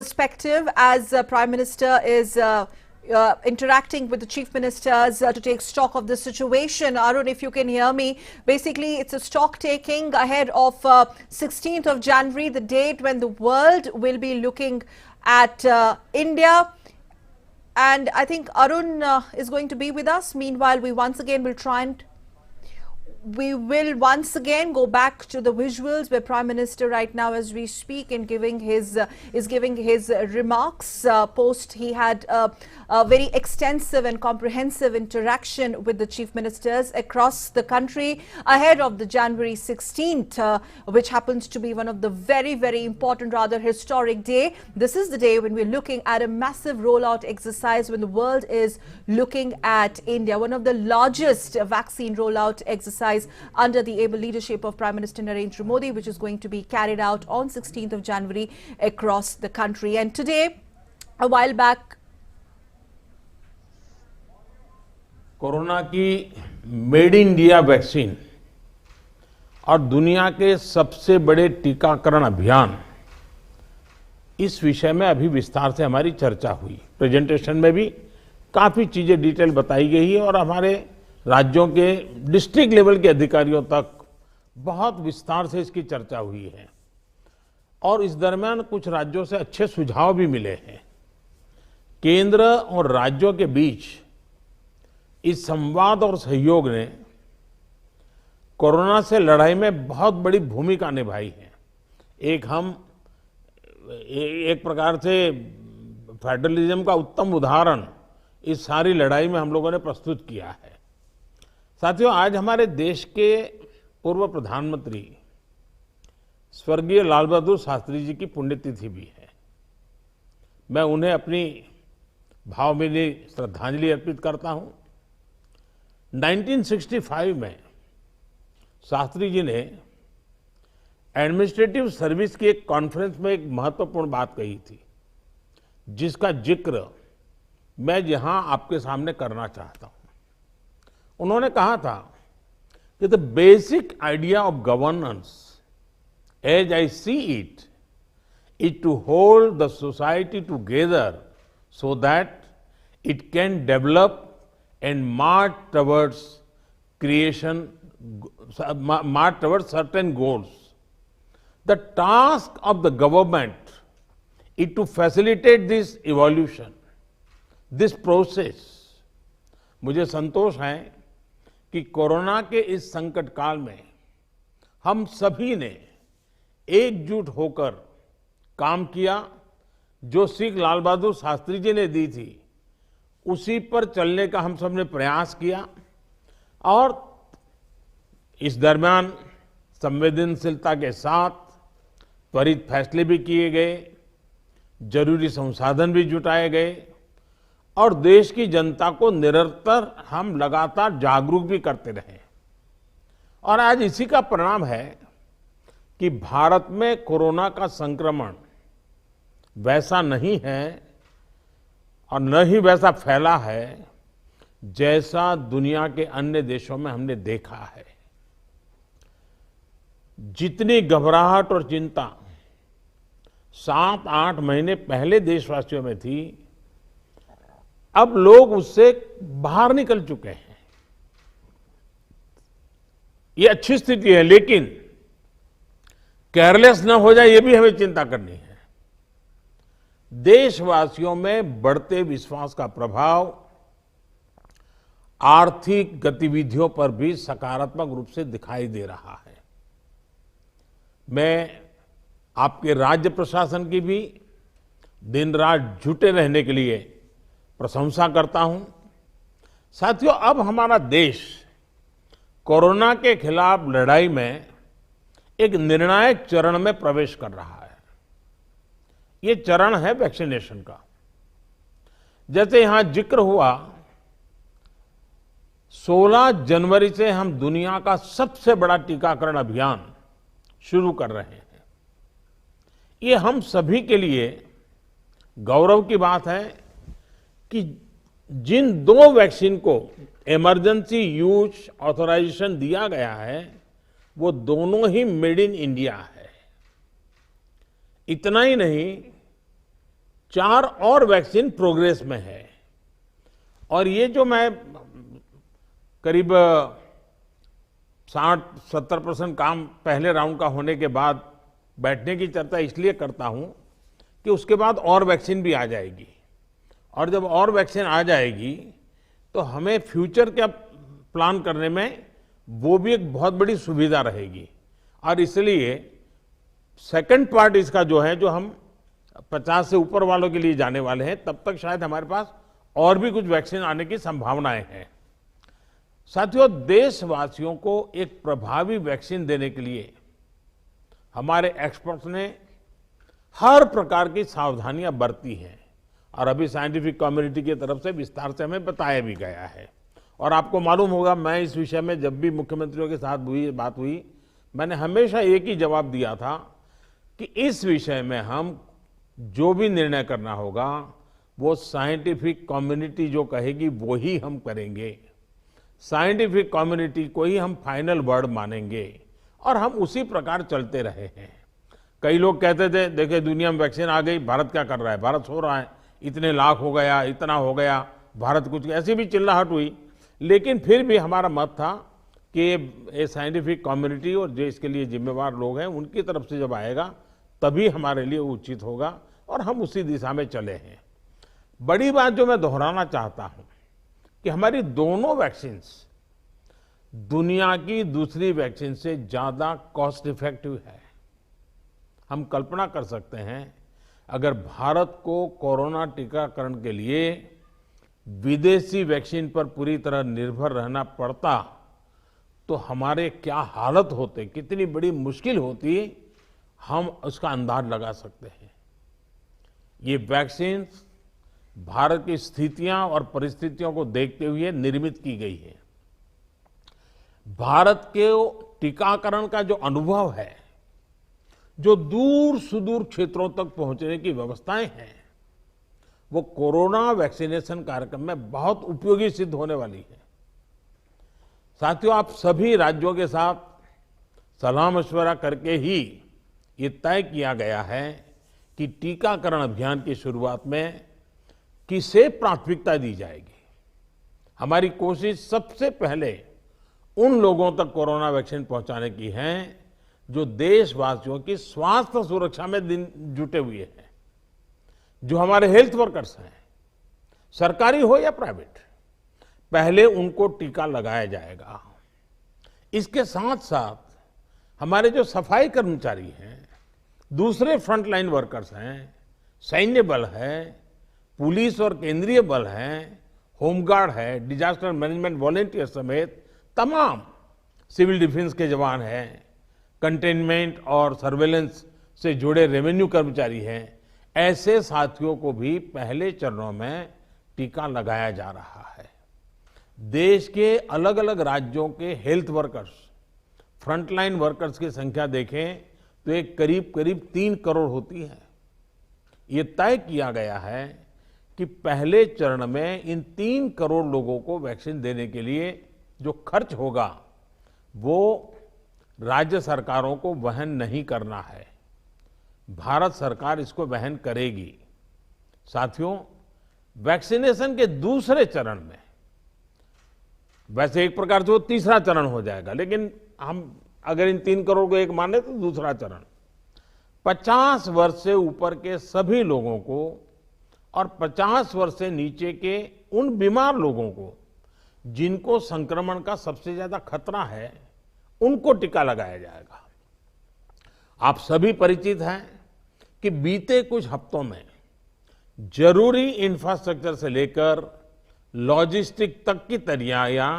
perspective as Prime Minister is interacting with the chief ministers to take stock of the situation. Arun, if you can hear me, basically it's a stock taking ahead of 16th of January, the date when the world will be looking at India. And I think Arun is going to be with us. Meanwhile, we once again will once again go back to the visuals where Prime Minister right now as we speak and giving his remarks post he had a very extensive and comprehensive interaction with the chief ministers across the country ahead of the January 16th, which happens to be one of the very, very important, rather historic day. This is the day when we're looking at a massive rollout exercise when the world is looking at India, one of the largest vaccine rollout exercise under the able leadership of Prime Minister Narendra Modi, which is going to be carried out on 16th of January across the country. And today, a while back, corona की made in India vaccine और दुनिया के सबसे बड़े टीकाकरण अभियान, इस विषय में अभी विस्तार से हमारी चर्चा हुई। प्रेजेंटेशन में भी काफी चीजें डिटेल बताई गई है और हमारे राज्यों के डिस्ट्रिक्ट लेवल के अधिकारियों तक बहुत विस्तार से इसकी चर्चा हुई है और इस दरमियान कुछ राज्यों से अच्छे सुझाव भी मिले हैं। केंद्र और राज्यों के बीच इस संवाद और सहयोग ने कोरोना से लड़ाई में बहुत बड़ी भूमिका निभाई है। एक प्रकार से फेडरलिज्म का उत्तम उदाहरण इस सारी लड़ाई में हम लोगों ने प्रस्तुत किया है। साथियों, आज हमारे देश के पूर्व प्रधानमंत्री स्वर्गीय लाल बहादुर शास्त्री जी की पुण्यतिथि भी है। मैं उन्हें अपनी भावभीनी श्रद्धांजलि अर्पित करता हूं। 1965 में शास्त्री जी ने एडमिनिस्ट्रेटिव सर्विस की एक कॉन्फ्रेंस में एक महत्वपूर्ण बात कही थी, जिसका जिक्र मैं यहां आपके सामने करना चाहता हूं। उन्होंने कहा था कि the basic idea of governance as I see it is to hold the society together so that it can develop and march towards certain goals. The task of the government is to facilitate this evolution, this process. मुझे संतोष है कि corona के इस संकट काल में हम सभी ने एकजुट होकर काम किया। जो सीख लाल बहादुर शास्त्री जी ने दी थी उसी पर चलने का हम सब ने प्रयास किया और इस दरमियान संवेदनशीलता के साथ त्वरित फैसले भी किए गए, जरूरी संसाधन भी जुटाए गए और देश की जनता को निरंतर हम लगातार जागरूक भी करते रहे। और आज इसी का परिणाम है कि भारत में कोरोना का संक्रमण वैसा नहीं है और न ही वैसा फैला है जैसा दुनिया के अन्य देशों में हमने देखा है। जितनी घबराहट और चिंता 7-8 महीने पहले देशवासियों में थी, अब लोग उससे बाहर निकल चुके हैं। ये अच्छी स्थिति है, लेकिन केयरलेस न हो जाए ये भी हमें चिंता करनी है। देशवासियों में बढ़ते विश्वास का प्रभाव आर्थिक गतिविधियों पर भी सकारात्मक रूप से दिखाई दे रहा है। मैं आपके राज्य प्रशासन की भी दिन रात जुटे रहने के लिए प्रशंसा करता हूं। साथियों, अब हमारा देश कोरोना के खिलाफ लड़ाई में एक निर्णायक चरण में प्रवेश कर रहा है। ये चरण है वैक्सीनेशन का। जैसे यहां जिक्र हुआ, 16 जनवरी से हम दुनिया का सबसे बड़ा टीकाकरण अभियान शुरू कर रहे हैं। ये हम सभी के लिए गौरव की बात है कि जिन 2 वैक्सीन को इमरजेंसी यूज ऑथराइजेशन दिया गया है, वो दोनों ही मेड इन इंडिया है। इतना ही नहीं, 4 और वैक्सीन प्रोग्रेस में है। और ये जो मैं करीब 60-70% काम पहले राउंड का होने के बाद बैठने की चर्चा इसलिए करता हूं कि उसके बाद और वैक्सीन भी आ जाएगी, और जब और वैक्सीन आ जाएगी तो हमें फ्यूचर का प्लान करने में वो भी एक बहुत बड़ी सुविधा रहेगी। और इसलिए सेकंड पार्ट इसका जो है, जो हम 50 से ऊपर वालों के लिए जाने वाले हैं, तब तक शायद हमारे पास और भी कुछ वैक्सीन आने की संभावनाएं हैं। साथियों, देशवासियों को एक प्रभावी वैक्सीन देने के लिए हमारे एक्सपर्ट्स ने हर प्रकार की सावधानियां बरती हैं, और अभी साइंटिफिक कम्युनिटी की तरफ से विस्तार से हमें बताया भी गया है। और आपको मालूम होगा, मैं इस विषय में जब भी मुख्यमंत्रियों के साथ बात हुई, मैंने हमेशा एक ही जवाब दिया था कि इस विषय में हम जो भी निर्णय करना होगा वो साइंटिफिक कम्युनिटी जो कहेगी वो ही हम करेंगे। साइंटिफिक कम्युनिटी को ही हम फाइनल वर्ड मानेंगे, और हम उसी प्रकार चलते रहे हैं। कई लोग कहते थे, देखिए दुनिया में वैक्सीन आ गई, भारत क्या कर रहा है, भारत सो रहा है, इतने लाख हो गया, इतना हो गया, भारत कुछ, ऐसी भी चिल्लाहट हुई। लेकिन फिर भी हमारा मत था कि ये साइंटिफिक कम्युनिटी और जो इसके लिए जिम्मेवार लोग हैं उनकी तरफ से जब आएगा तभी हमारे लिए उचित होगा, और हम उसी दिशा में चले हैं। बड़ी बात जो मैं दोहराना चाहता हूं कि हमारी दोनों वैक्सीन्स दुनिया की दूसरी वैक्सीन से ज्यादा कॉस्ट इफेक्टिव है। हम कल्पना कर सकते हैं, अगर भारत को कोरोना टीकाकरण के लिए विदेशी वैक्सीन पर पूरी तरह निर्भर रहना पड़ता तो हमारे क्या हालत होते, कितनी बड़ी मुश्किल होती, हम उसका अंदाज लगा सकते हैं। ये वैक्सीन भारत की स्थितियां और परिस्थितियों को देखते हुए निर्मित की गई है। भारत के टीकाकरण का जो अनुभव है, जो दूर सुदूर क्षेत्रों तक पहुंचने की व्यवस्थाएं हैं, वो कोरोना वैक्सीनेशन कार्यक्रम में बहुत उपयोगी सिद्ध होने वाली है। साथियों, आप सभी राज्यों के साथ सलाह मशवरा करके ही ये तय किया गया है कि टीकाकरण अभियान की शुरुआत में किसे प्राथमिकता दी जाएगी। हमारी कोशिश सबसे पहले उन लोगों तक कोरोना वैक्सीन पहुंचाने की है जो देशवासियों की स्वास्थ्य सुरक्षा में जुटे हुए हैं, जो हमारे हेल्थ वर्कर्स हैं, सरकारी हो या प्राइवेट, पहले उनको टीका लगाया जाएगा। इसके साथ साथ हमारे जो सफाई कर्मचारी हैं, दूसरे फ्रंटलाइन वर्कर्स हैं, सैन्य बल है, पुलिस और केंद्रीय बल हैं, होमगार्ड है, डिजास्टर मैनेजमेंट वॉलेंटियर समेत तमाम सिविल डिफेंस के जवान हैं, कंटेनमेंट और सर्वेलेंस से जुड़े रेवेन्यू कर्मचारी हैं, ऐसे साथियों को भी पहले चरणों में टीका लगाया जा रहा है। देश के अलग अलग राज्यों के हेल्थ वर्कर्स, फ्रंटलाइन वर्कर्स की संख्या देखें तो एक करीब 3 करोड़ होती है। ये तय किया गया है कि पहले चरण में इन 3 करोड़ लोगों को वैक्सीन देने के लिए जो खर्च होगा वो राज्य सरकारों को वहन नहीं करना है, भारत सरकार इसको वहन करेगी। साथियों, वैक्सीनेशन के दूसरे चरण में, वैसे एक प्रकार से वो तीसरा चरण हो जाएगा, लेकिन हम अगर इन 3 करोड़ को एक माने तो दूसरा चरण 50 वर्ष से ऊपर के सभी लोगों को और 50 वर्ष से नीचे के उन बीमार लोगों को जिनको संक्रमण का सबसे ज्यादा खतरा है, उनको टीका लगाया जाएगा। आप सभी परिचित हैं कि बीते कुछ हफ्तों में जरूरी इंफ्रास्ट्रक्चर से लेकर लॉजिस्टिक तक की तैयारियां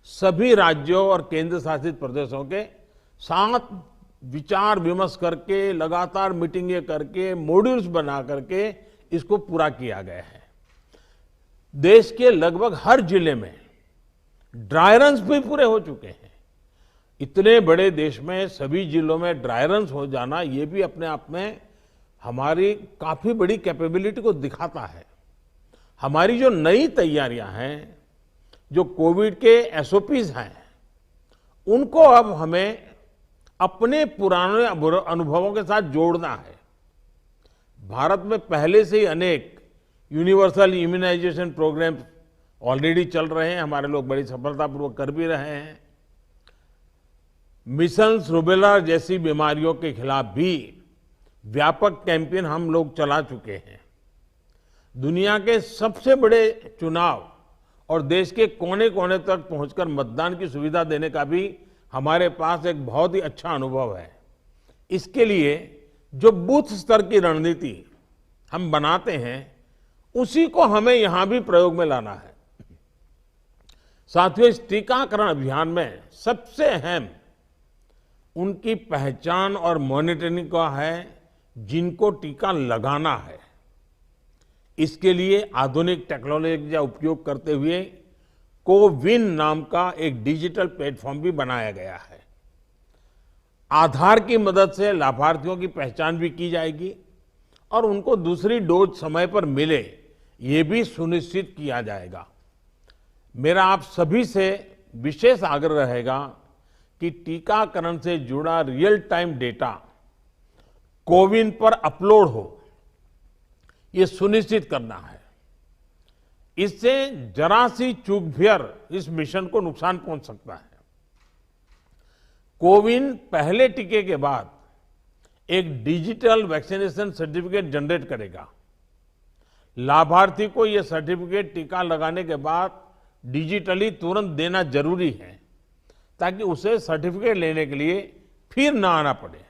सभी राज्यों और केंद्र शासित प्रदेशों के साथ विचार विमर्श करके, लगातार मीटिंगें करके, मॉड्यूल्स बना करके इसको पूरा किया गया है। देश के लगभग हर जिले में ड्राई रन्स भी पूरे हो चुके हैं। इतने बड़े देश में सभी जिलों में ड्राई रन्स हो जाना, ये भी अपने आप में हमारी काफी बड़ी कैपेबिलिटी को दिखाता है। हमारी जो नई तैयारियां हैं, जो कोविड के एसओपीज हैं, उनको अब हमें अपने पुराने अनुभवों के साथ जोड़ना है। भारत में पहले से ही अनेक यूनिवर्सल इम्यूनाइजेशन प्रोग्राम ऑलरेडी चल रहे हैं, हमारे लोग बड़ी सफलतापूर्वक कर भी रहे हैं। मिशंस रूबेला जैसी बीमारियों के खिलाफ भी व्यापक कैंपेन हम लोग चला चुके हैं। दुनिया के सबसे बड़े चुनाव और देश के कोने कोने तक पहुंचकर मतदान की सुविधा देने का भी हमारे पास एक बहुत ही अच्छा अनुभव है। इसके लिए जो बूथ स्तर की रणनीति हम बनाते हैं, उसी को हमें यहां भी प्रयोग में लाना है। साथियों, इस टीकाकरण अभियान में सबसे अहम उनकी पहचान और मॉनिटरिंग का है जिनको टीका लगाना है। इसके लिए आधुनिक टेक्नोलॉजी का उपयोग करते हुए कोविन नाम का एक डिजिटल प्लेटफॉर्म भी बनाया गया है। आधार की मदद से लाभार्थियों की पहचान भी की जाएगी और उनको दूसरी डोज समय पर मिले, ये भी सुनिश्चित किया जाएगा। मेरा आप सभी से विशेष आग्रह रहेगा कि टीकाकरण से जुड़ा रियल टाइम डेटा कोविन पर अपलोड हो, ये सुनिश्चित करना है। इससे जरा सी चूक भी इस मिशन को नुकसान पहुंच सकता है। कोविन पहले टीके के बाद एक डिजिटल वैक्सीनेशन सर्टिफिकेट जनरेट करेगा। लाभार्थी को यह सर्टिफिकेट टीका लगाने के बाद डिजिटली तुरंत देना जरूरी है, ताकि उसे सर्टिफिकेट लेने के लिए फिर ना आना पड़े।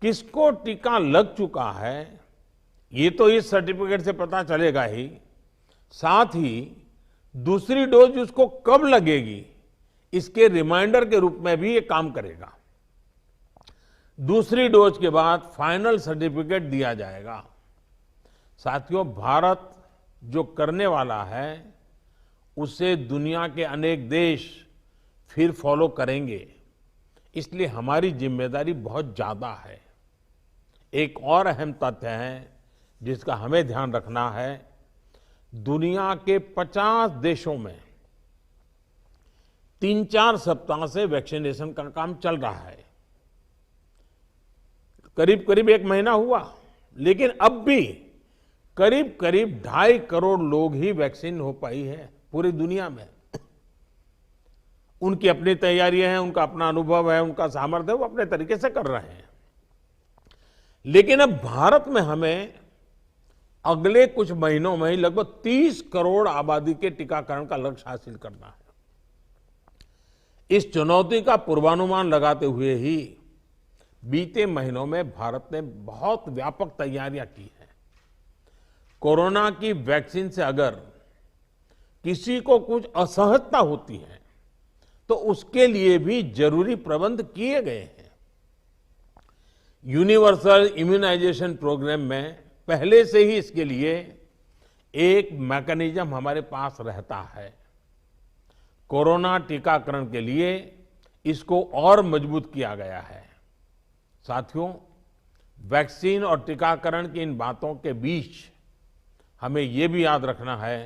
किसको टीका लग चुका है, ये तो इस सर्टिफिकेट से पता चलेगा ही, साथ ही दूसरी डोज उसको कब लगेगी, इसके रिमाइंडर के रूप में भी ये काम करेगा। दूसरी डोज के बाद फाइनल सर्टिफिकेट दिया जाएगा। साथियों, भारत जो करने वाला है, उसे दुनिया के अनेक देश फिर फॉलो करेंगे, इसलिए हमारी जिम्मेदारी बहुत ज्यादा है। एक और अहम तथ्य है जिसका हमें ध्यान रखना है। दुनिया के 50 देशों में 3-4 सप्ताह से वैक्सीनेशन का काम चल रहा है। करीब करीब 1 महीना हुआ, लेकिन अब भी करीब करीब 2.5 करोड़ लोग ही वैक्सीन हो पाई है पूरी दुनिया में। उनकी अपनी तैयारियां हैं, उनका अपना अनुभव है, उनका सामर्थ्य है, वो अपने तरीके से कर रहे हैं। लेकिन अब भारत में हमें अगले कुछ महीनों में ही लगभग 30 करोड़ आबादी के टीकाकरण का लक्ष्य हासिल करना है। इस चुनौती का पूर्वानुमान लगाते हुए ही बीते महीनों में भारत ने बहुत व्यापक तैयारियां की हैं। कोरोना की वैक्सीन से अगर किसी को कुछ असहजता होती है, तो उसके लिए भी जरूरी प्रबंध किए गए हैं। यूनिवर्सल इम्यूनाइजेशन प्रोग्राम में पहले से ही इसके लिए एक मैकेनिज्म हमारे पास रहता है। कोरोना टीकाकरण के लिए इसको और मजबूत किया गया है। साथियों, वैक्सीन और टीकाकरण की इन बातों के बीच हमें ये भी याद रखना है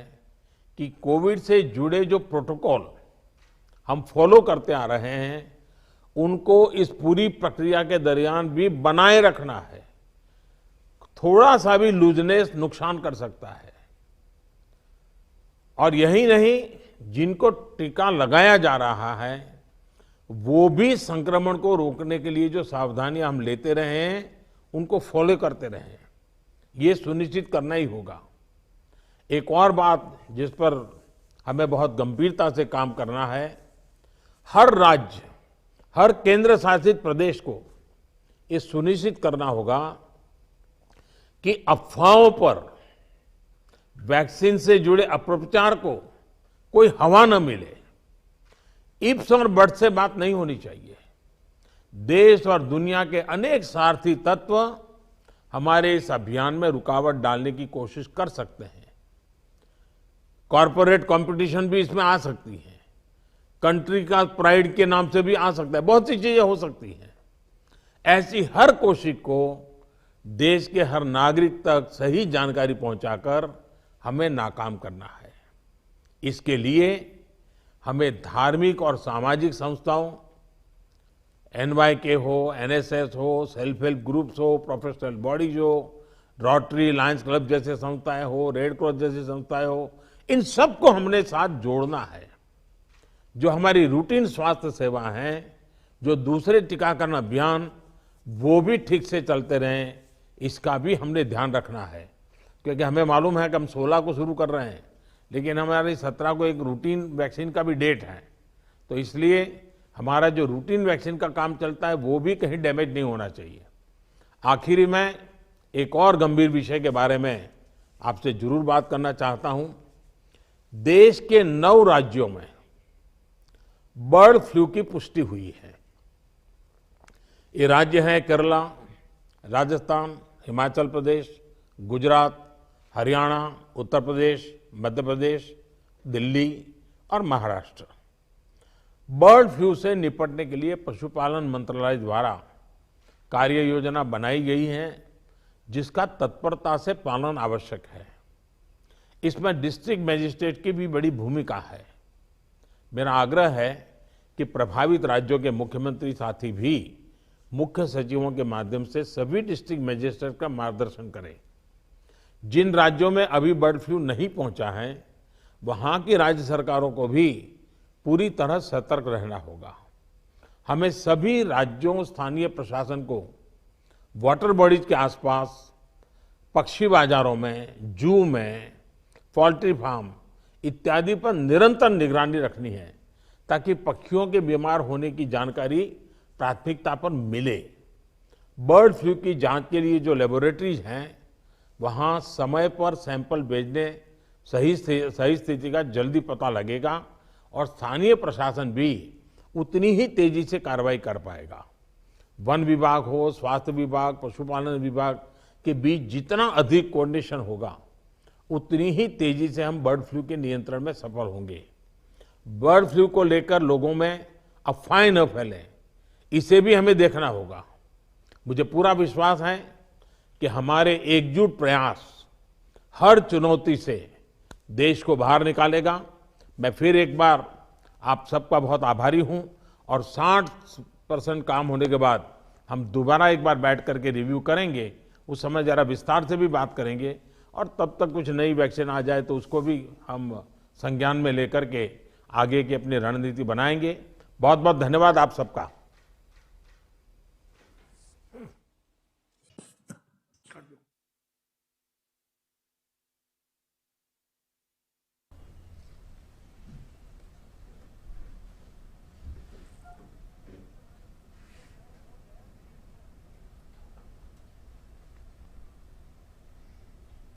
कि कोविड से जुड़े जो प्रोटोकॉल हम फॉलो करते आ रहे हैं, उनको इस पूरी प्रक्रिया के दरमियान भी बनाए रखना है। थोड़ा सा भी लूजनेस नुकसान कर सकता है। और यही नहीं, जिनको टीका लगाया जा रहा है, वो भी संक्रमण को रोकने के लिए जो सावधानियां हम लेते रहे हैं, उनको फॉलो करते रहे। ये सुनिश्चित करना ही होगा। एक और बात जिस पर हमें बहुत गंभीरता से काम करना है, हर राज्य, हर केंद्र शासित प्रदेश को ये सुनिश्चित करना होगा कि अफवाहों पर, वैक्सीन से जुड़े अपप्रचार को कोई हवा न मिले। इफ्स और बट्स से बात नहीं होनी चाहिए। देश और दुनिया के अनेक सारथी तत्व हमारे इस अभियान में रुकावट डालने की कोशिश कर सकते हैं। कॉरपोरेट कंपटीशन भी इसमें आ सकती है, कंट्री का प्राइड के नाम से भी आ सकता है, बहुत सी चीजें हो सकती हैं। ऐसी हर कोशिश को देश के हर नागरिक तक सही जानकारी पहुंचाकर हमें नाकाम करना है। इसके लिए हमें धार्मिक और सामाजिक संस्थाओं, NYK हो, NSS हो, सेल्फ हेल्प ग्रुप्स हो, प्रोफेशनल बॉडीज हो, रोटरी, लायंस क्लब जैसे संस्थाएं हो, रेड क्रॉस जैसी संस्थाएं हो, इन सबको हमने साथ जोड़ना है। जो हमारी रूटीन स्वास्थ्य सेवा है, जो दूसरे टीकाकरण अभियान, वो भी ठीक से चलते रहें, इसका भी हमने ध्यान रखना है। क्योंकि हमें मालूम है कि हम 16 को शुरू कर रहे हैं, लेकिन हमारी 17 को एक रूटीन वैक्सीन का भी डेट है। तो इसलिए हमारा जो रूटीन वैक्सीन का काम चलता है वो भी कहीं डैमेज नहीं होना चाहिए। आखिरी में एक और गंभीर विषय के बारे में आपसे जरूर बात करना चाहता हूं। देश के 9 राज्यों में बर्ड फ्लू की पुष्टि हुई है। ये राज्य हैं केरला, राजस्थान, हिमाचल प्रदेश, गुजरात, हरियाणा, उत्तर प्रदेश, मध्य प्रदेश, दिल्ली और महाराष्ट्र। बर्ड फ्लू से निपटने के लिए पशुपालन मंत्रालय द्वारा कार्य योजना बनाई गई है, जिसका तत्परता से पालन आवश्यक है। इसमें डिस्ट्रिक्ट मजिस्ट्रेट की भी बड़ी भूमिका है। मेरा आग्रह है कि प्रभावित राज्यों के मुख्यमंत्री साथी भी मुख्य सचिवों के माध्यम से सभी डिस्ट्रिक्ट मजिस्ट्रेट का मार्गदर्शन करें। जिन राज्यों में अभी बर्ड फ्लू नहीं पहुंचा है, वहां की राज्य सरकारों को भी पूरी तरह सतर्क रहना होगा। हमें सभी राज्यों, स्थानीय प्रशासन को वाटर बॉडीज के आसपास, पक्षी बाजारों में, जू में, पोल्ट्री फार्म इत्यादि पर निरंतर निगरानी रखनी है, ताकि पक्षियों के बीमार होने की जानकारी प्राथमिकता पर मिले। बर्ड फ्लू की जांच के लिए जो लेबोरेटरीज हैं, वहां समय पर सैंपल भेजने सही स्थिति का जल्दी पता लगेगा और स्थानीय प्रशासन भी उतनी ही तेजी से कार्रवाई कर पाएगा। वन विभाग हो, स्वास्थ्य विभाग, पशुपालन विभाग के बीच जितना अधिक कोऑर्डिनेशन होगा, उतनी ही तेजी से हम बर्ड फ्लू के नियंत्रण में सफल होंगे। बर्ड फ्लू को लेकर लोगों में अफवाहें न फैलें, इसे भी हमें देखना होगा। मुझे पूरा विश्वास है कि हमारे एकजुट प्रयास हर चुनौती से देश को बाहर निकालेगा। मैं फिर एक बार आप सबका बहुत आभारी हूं और 60% काम होने के बाद हम दोबारा एक बार बैठ करके रिव्यू करेंगे। उस समय जरा विस्तार से भी बात करेंगे और तब तक कुछ नई वैक्सीन आ जाए तो उसको भी हम संज्ञान में लेकर के आगे की अपनी रणनीति बनाएंगे। बहुत बहुत धन्यवाद आप सबका।